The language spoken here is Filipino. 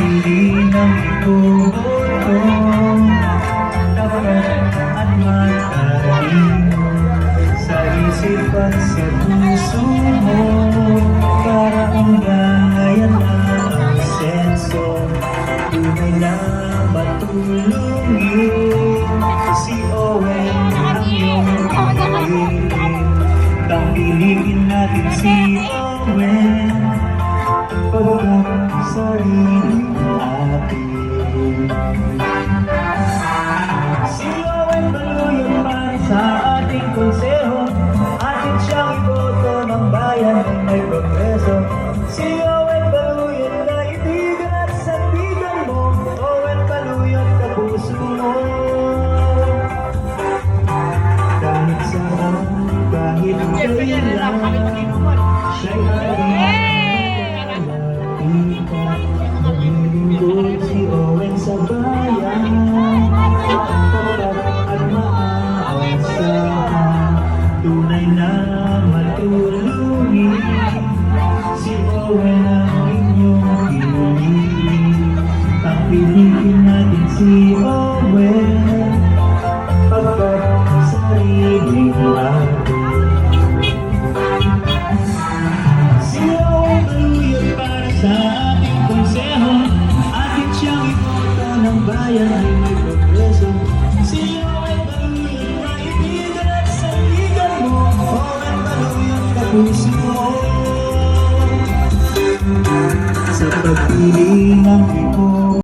pagpili ng iboboto, dapat at matalino sa isip at sa puso mo, para unggayan ang senso, tunay na matulungin si Owen ang iyong piliin. Pagpiliin natin si Owen, pagkat sarili natin. Si Owen Baluyan para sa ating konseho, atin siyang iboto ng bayan ng may progreso. Si Owen Baluyan, kaibigan at sandigan mo, Owen Baluyan kapuso mo. Kahit saan, kahit kailan, siya'y ating malapitan. Maglilingkod si Owen sa bayan, tapat at maaasahan, tunay na matulungin si Owen ang inyong piliin. Pagpiliin natin si Owen, pagkat sarili natin. Si Owen Baluyan para sa ating konseho, atin siyang iboto ng bayan ay may progreso. Si Owen Baluyan, kaibigan at sandigan mo, Owen Baluyan kapuso mo. Sa pagpili ng iboto,